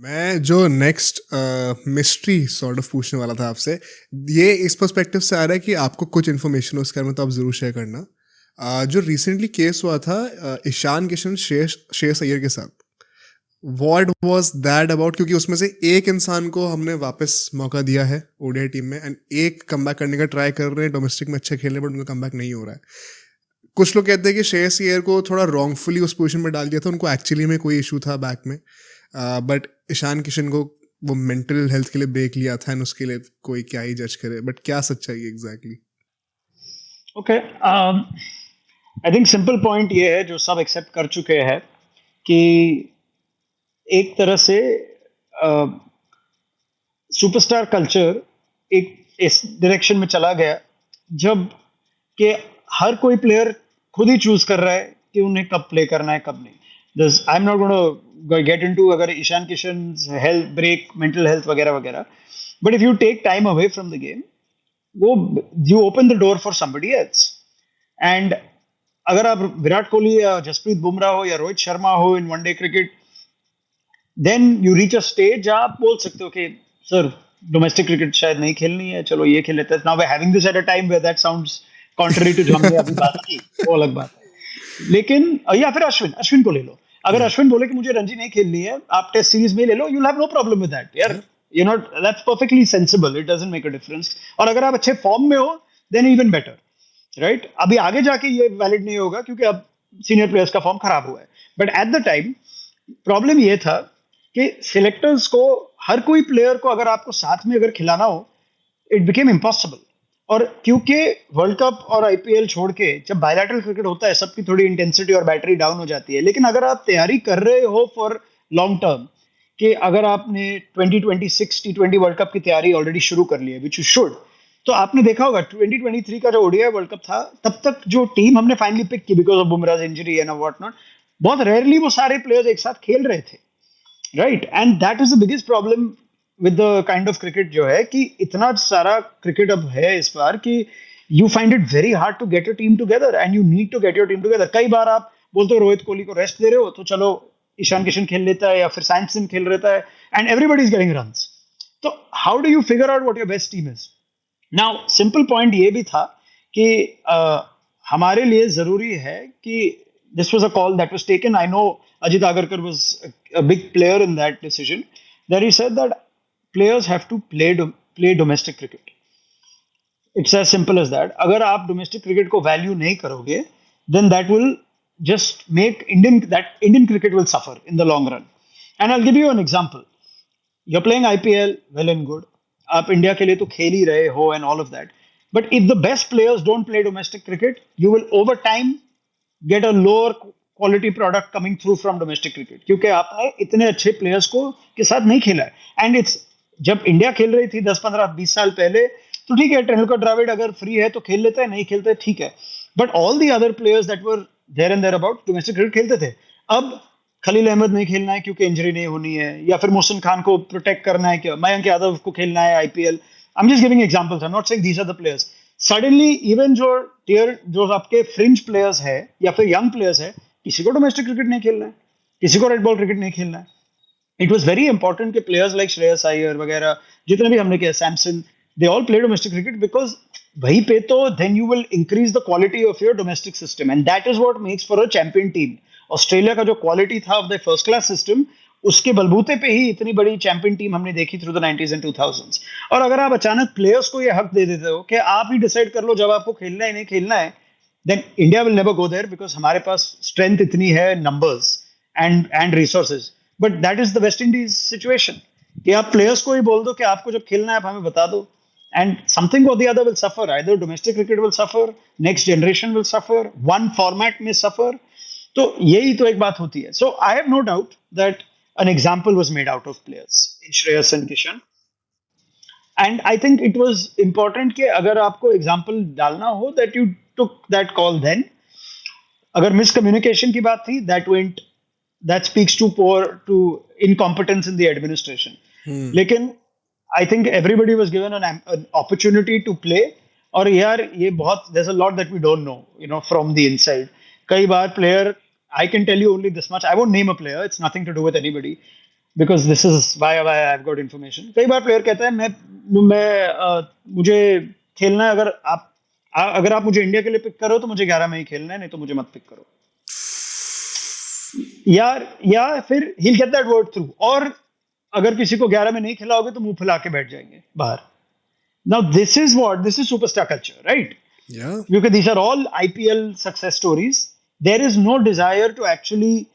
मैं जो next mystery sort of पूछने वाला था आपसे, ये इस पर्सपेक्टिव से आ रहा है कि आपको कुछ इन्फॉर्मेशन हो उसके बारे में तो आप ज़रूर शेयर करना। जो रिसेंटली केस हुआ था ईशान किशन श्रेयस अय्यर के साथ, व्हाट वाज दैट अबाउट? क्योंकि उसमें से एक इंसान को हमने वापस मौका दिया है ओडीआई टीम में एंड एक कमबैक करने का ट्राई कर रहे हैं, डोमेस्टिक में अच्छे खेल रहे हैं बट उनका कमबैक नहीं हो रहा है। कुछ लोग कहते हैं कि श्रेयस अय्यर को थोड़ा रॉन्गफुली उस पोजीशन में डाल दिया था, उनको एक्चुअली में कोई इशू था बैक में, बट ईशान किशन को वो मेंटल हेल्थ के लिए ब्रेक लिया था एंड उसके लिए कोई क्या ही जज करे, बट क्या सच्चाई है exactly? Okay, I think simple point ये है जो सब एक्सेप्ट कर चुके हैं कि एक तरह से सुपरस्टार कल्चर एक इस डायरेक्शन में चला गया जब कि हर कोई प्लेयर खुद ही चूज कर रहा है कि उन्हें कब प्ले करना है कब नहीं। I am not gonna get into अगर Ishan Kishan health break, mental health वगैरह वगैरह, but if you take time away from the game, वो you open the door for somebody else. And अगर आप विराट कोहली या जसप्रीत बुमराह हो या रोहित शर्मा हो in one day cricket, then you reach a stage जहां आप बोल सकते हो कि सर डोमेस्टिक क्रिकेट शायद नहीं खेलनी है, चलो ये खेल लेते हैं। Now we having this at a time where that sounds contrary to जो हमने अभी बात की, वो अलग बात है। लेकिन या फिर अश्विन अश्विन को ले लो। अगर या अश्विन बोले कि मुझे रणजी नहीं खेलनी है, आप टेस्ट सीरीज में ले लो, you have no problem with that यार। You know that's perfectly sensible, it doesn't make a difference. और अगर आप अच्छे फॉर्म में हो देन इवन बेटर, राइट? अभी आगे जाके ये वैलिड नहीं होगा क्योंकि अब सीनियर प्लेयर्स का फॉर्म खराब हुआ है, but at the time problem ये था कि सिलेक्टर्स को हर कोई प्लेयर को अगर आपको साथ में अगर खिलाना हो, इट बिकेम इम्पॉसिबल। और क्योंकि वर्ल्ड कप और आईपीएल छोड़ के जब बायलैटरल क्रिकेट होता है, सबकी थोड़ी इंटेंसिटी और बैटरी डाउन हो जाती है। लेकिन अगर आप तैयारी कर रहे हो फॉर लॉन्ग टर्म, कि अगर आपने 2026 टी20 वर्ल्ड कप की तैयारी ऑलरेडी शुरू कर ली है, विच यू शुड, तो आपने देखा होगा 2023 का जो ओडीआई वर्ल्ड कप था, तब तक जो टीम हमने फाइनली पिक की because of Bumrah injury and what not, बहुत रेयरली वो सारे प्लेयर्स एक साथ खेल रहे थे, right? And that is the biggest problem with the kind of cricket जो है कि इतना सारा क्रिकेट अब है इस बार कि you find it very hard to get your team together and you need to get your team together. कई बार आप बोलते हो रोहित कोहली को रेस्ट दे रहे हो तो चलो ईशान किशन खेल लेता है या फिर सैमसन खेल रहता है, and everybody is getting runs. तो how do you figure out what your best team is? Now simple point ये भी था कि हमारे लिए जरूरी है कि this was a call that was taken. I know Ajit Agarkar was a big player in that decision. That he said that players have to play domestic cricket. It's as simple as that. अगर आप domestic cricket को value नहीं करोगे, then that will just make Indian cricket will suffer in the long run. And I'll give you an example. You're playing IPL, well and good. आप India के लिए तो खेल ही रहे हो and all of that. But if the best players don't play domestic cricket, you will over time get a lower quality product coming through from domestic cricket, क्योंकि आपने इतने अच्छे प्लेयर्स को के साथ नहीं खेला है। एंड इट्स जब इंडिया खेल रही थी 10 15 20 साल पहले, तो ठीक है तेंदुलकर द्रविड़ अगर फ्री है तो खेल लेता है, नहीं खेलते है, ठीक है। But all the other players that were there and there about domestic cricket खेलते थे। अब खलील अहमद नहीं खेलना है क्योंकि इंजरी नहीं होनी है, या फिर मोहसिन खान को प्रोटेक्ट करना है, क्या मयंक यादव को खेलना है IPL. I am just giving examples, I am not saying these are the players. Suddenly even जो आपके फ्रिंज प्लेयर्स है या फिर यंग प्लेयर्स है, किसी को डोमेस्टिक क्रिकेट नहीं खेलना है, किसी को रेड बॉल क्रिकेट नहीं खेलना है। इट वाज वेरी इंपॉर्टेंट कि प्लेयर्स लाइक श्रेयस अय्यर वगैरह जितने भी हमने किया, Samson, they all play domestic cricket because वहीं पे तो then you will increase the quality of your domestic system and that is what makes for a champion team. Australia का जो क्वालिटी था of the first class system, उसके बलबूते पे ही इतनी बड़ी चैंपियन टीम हमने देखी through the 90s and 2000s। और अगर आप अचानक प्लेयर्स को ये हक दे देते हो कि आप ही डिसाइड कर लो जब आपको खेलना है नहीं खेलना है, then India will never go there because हमारे पास स्ट्रेंथ इतनी है, numbers and resources. But that is the West Indies situation कि आप प्लेयर्स को ही बोल दो कि आपको जब खेलना है आप हमें बता दो, and something or the other will suffer. Either domestic cricket will suffer, next generation will suffer, one format may suffer. तो यही तो एक बात होती है। So I have no doubt that an example was made out of players in Shreyas and Kishan. And I think it was important कि अगर आपको example डालना हो that you took that call then. अगर miscommunication की बात थी, that speaks to incompetence in the administration. लेकिन I think everybody was given an opportunity to play. और यार ये बहुत there's a lot that we don't know, you know, from the inside. कई बार player, I can tell you only this much. I won't name a player. It's nothing to do with anybody. because this is why I've got information. कई बार player कहता है मुझे खेलना है, अगर आप मुझे इंडिया के लिए पिक करो तो मुझे 11 में ही खेलना है, नहीं तो मुझे मत पिक करो. या फिर he'll get that word through. और अगर किसी को 11 में नहीं खिलाओगे तो मुंह फुला के बैठ जाएंगे बाहर. Now this is superstar culture, right? Yeah. Because these are all IPL success stories. There is no desire to actually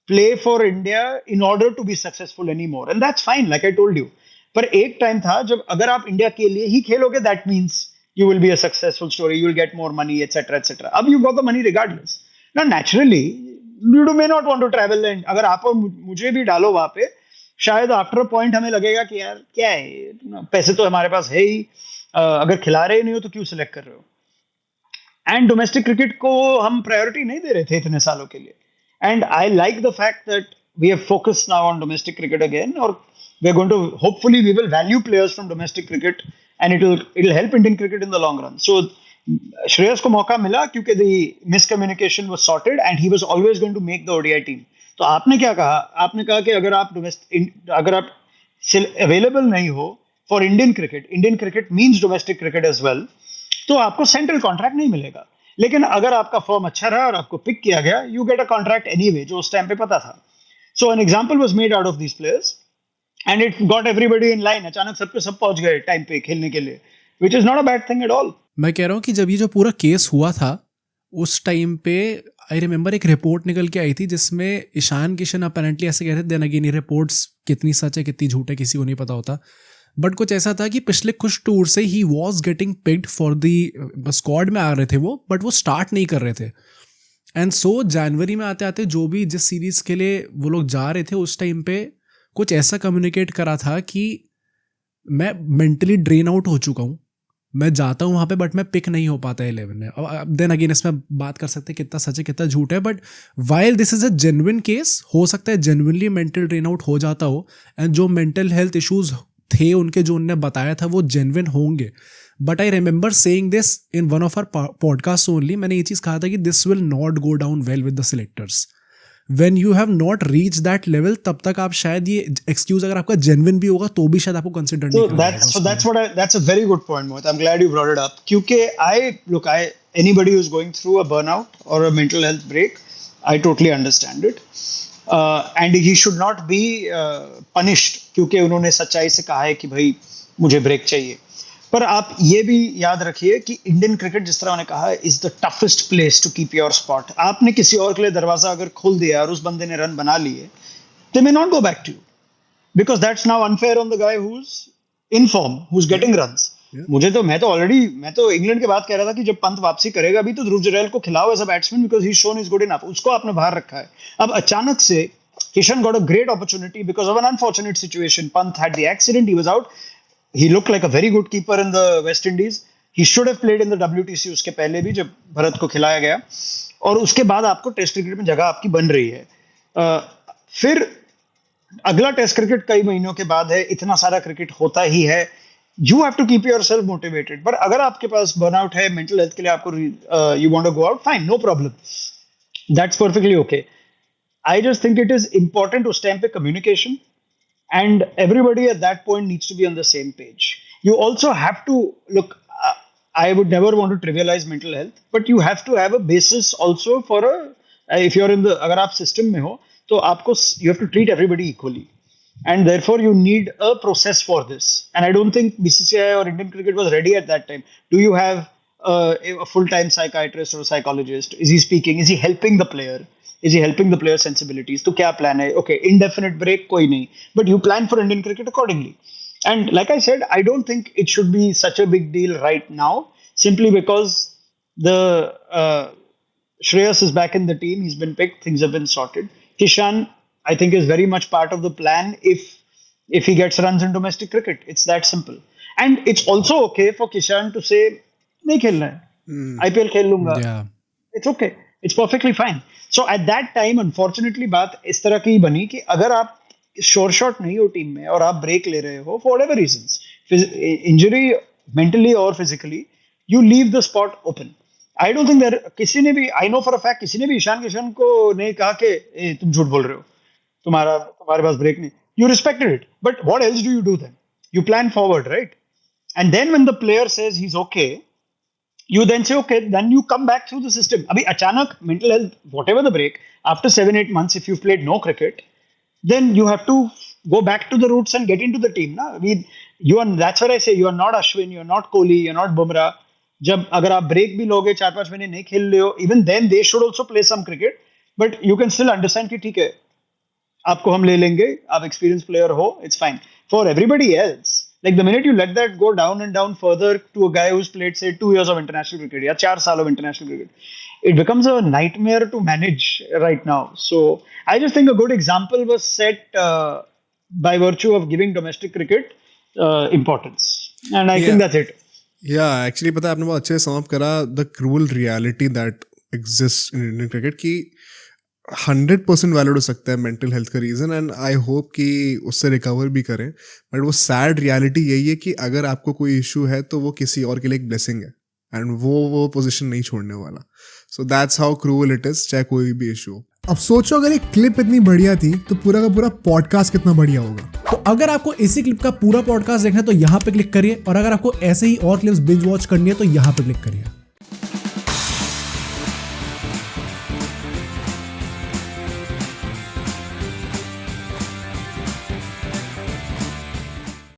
play for India in order to be successful anymore, and that's fine, like I told you. पर एक time था जब अगर आप India के लिए ही खेलोगे, that means you will be a successful story, you will get more money, etc., etc. अब you got the money regardless. Now naturally, you may not want to travel, and अगर आप और मुझे भी डालो वहां पे, शायद आफ्टर अ पॉइंट हमें लगेगा कि यार क्या है, पैसे तो हमारे पास है ही, अगर खिला रहे नहीं हो तो क्यों सिलेक्ट कर रहे हो. एंड डोमेस्टिक क्रिकेट को हम प्रायोरिटी नहीं दे रहे थे इतने सालों के लिए. And I like the fact that we have focused now on domestic cricket again, और we are going to hopefully we will value players from domestic cricket, and it will help Indian cricket in the long run. So Shreyas को मौका मिला क्योंकि the miscommunication was sorted and he was always going to make the ODI team. तो आपने क्या कहा, आपने कहा कि अगर आप अवेलेबल नहीं हो for Indian cricket means domestic cricket as well, तो आपको सेंट्रल कॉन्ट्रैक्ट नहीं मिलेगा. लेकिन अगर आपका फॉर्म अच्छा रहा और आपको पिक किया गया, you get a contract anyway, जो उस टाइम पे पता था. So an example was made out of these players and it got everybody in line. अचानक सब के सब पहुंच गए टाइम पे खेलने के लिए, which is not a bad thing at all. मैं कह रहा हूँ कि जब ये जो पूरा केस हुआ था उस टाइम पे आई रिमेंबर एक रिपोर्ट निकल के आई थी जिसमें ईशान किशन अपेरेंटली ऐसे कहते थे. देन अगेन ये रिपोर्ट्स कितनी सच है कितनी झूठ है किसी को नहीं पता होता, बट कुछ ऐसा था कि पिछले कुछ टूर से he was getting picked for the squad में आ रहे थे वो, बट वो स्टार्ट नहीं कर रहे थे. एंड सो जनवरी में आते आते जो भी जिस सीरीज़ के लिए वो लोग जा रहे थे उस टाइम पे कुछ ऐसा कम्युनिकेट करा था कि मैं मेंटली ड्रेन आउट हो चुका हूँ, मैं जाता हूँ वहाँ पे बट मैं पिक नहीं हो पाता 11 में. देन अगेन इसमें बात कर सकते हैं कितना सच है कितना झूठ है, but while this is a genuine case, हो सकता है जेन्युइनली मेंटल ड्रेन आउट हो जाता हो, एंड जो मेंटल हेल्थ इश्यूज थे उनके जो उनने बताया था वो जेन्युइन होंगे. But I remember saying this in one of our podcast only. मैंने ये चीज़ कहा था कि this will not go down well with the selectors. When you have not reached that level, तब तक आप शायद ये एक्सक्यूज अगर आपका जेन्युइन भी होगा तो भी शायद आपको कंसिडर नहीं करेगा. That's a very good point, Mohit. I'm glad you brought it up. क्योंकि anybody who's going through a burnout or a mental health break, I totally understand it. And he should not be punished क्योंकि उन्होंने सच्चाई से कहा है कि भाई मुझे ब्रेक चाहिए. पर आप ये भी याद रखिए कि इंडियन क्रिकेट जिस तरह उन्होंने कहा is the toughest place to keep your spot. आपने किसी और के लिए दरवाजा अगर खोल दिया और उस बंदे ने रन बना लिए, they may not go back to you because that's now unfair on the guy who is in form, who is getting runs. मैं तो इंग्लैंड के बात कह रहा था कि जब पंत वापसी करेगा भी तो ध्रुव जुरैल को खिलाओ as a batsman because he shown is good enough. उसको आपने बाहर रखा है. अब अचानक से Kishan got a great opportunity because of an unfortunate situation. Pant had the accident, he was out. He looked like a very good keeper in the West Indies. He should have played in the WTC उसके पहले भी जब भरत को खिलाया गया. और उसके बाद आपको टेस्ट क्रिकेट में जगह आपकी बन रही है. फिर अगला टेस्ट क्रिकेट कई महीनों के बाद है, इतना सारा क्रिकेट होता ही है. You have to keep yourself motivated. पर अगर आपके पास बर्नआउट है मेंटल हेल्थ के लिए, आपको you want to go out, fine, no problem. That's perfectly okay. I just think it is important to stamp a communication. And everybody at that point needs to be on the same page. You also have to look. I would never want to trivialize mental health, but you have to have a basis also for a. If you're in the, अगर आप system में हो, तो आपको you have to treat everybody equally, and therefore you need a process for this. And I don't think BCCI or Indian cricket was ready at that time. Do you have a full-time psychiatrist or a psychologist? Is he speaking? Is he helping the player? Is he helping the player sensibilities? तो क्या plan है? Okay, indefinite break कोई नहीं, but you plan for Indian cricket accordingly. And like I said, I don't think it should be such a big deal right now, simply because the Shreyas is back in the team. He's been picked. Things have been sorted. Kishan, I think, is very much part of the plan if he gets runs in domestic cricket. It's that simple. And it's also okay for Kishan to say, नहीं खेलना है, IPL खेल लूंगा. Yeah. It's okay. It's perfectly fine. So at that time, unfortunately, बात इस तरह की बनी कि अगर आप श्योर शॉट नहीं हो टीम में और आप ब्रेक ले रहे हो for whatever reasons, injury mentally और physically, you leave the spot open. I don't think there किसी ने भी, I know for a fact, किसी ने भी ईशान किशन को नहीं कहा कि तुम झूठ बोल रहे हो, तुम्हारे पास ब्रेक नहीं. You respected it. But what else do you do then? You plan forward, right? And then when the player says he's okay, you then say, okay, then you come back through the system. Abhi achanak, mental health, whatever the break, after 7-8 months, if you've played no cricket, then you have to go back to the roots and get into the team. Na? That's what I say, you are not Ashwin, you are not Kohli, you are not Bumrah. जब अगर आप break भी लोगे 4-5 महीने नहीं खेल रहे हो, even then they should also play some cricket, but you can still understand कि ठीक है, आपको हम ले लेंगे, आप experienced player हो, it's fine. For everybody else, like the minute you let that go down and down further to a guy who's played say 2 years of international cricket या 4 साल of international cricket, it becomes a nightmare to manage right now. So I just think a good example was set by virtue of giving domestic cricket importance, and I think that's it. Yeah, actually पता है आपने बहुत अच्छे से sum up करा the cruel reality that exists in Indian cricket कि 100% valid हो सकता है मेंटल हेल्थ का रीज़न एंड आई होप कि उससे रिकवर भी करें, बट वो सैड रियलिटी यही है कि अगर आपको कोई इशू है तो वो किसी और के लिए एक ब्लेसिंग है एंड वो पोजीशन नहीं छोड़ने वाला. So that's how cruel it is, चाहे कोई भी इशू हो. अब सोचो अगर एक क्लिप इतनी बढ़िया थी तो पूरा का पूरा पॉडकास्ट कितना बढ़िया होगा. तो अगर आपको इसी क्लिप का पूरा पॉडकास्ट देखना है तो यहाँ पे क्लिक करिए, और अगर आपको ऐसे ही और क्लिप्स बिंज वॉच करनी है तो यहाँ पे क्लिक करिए.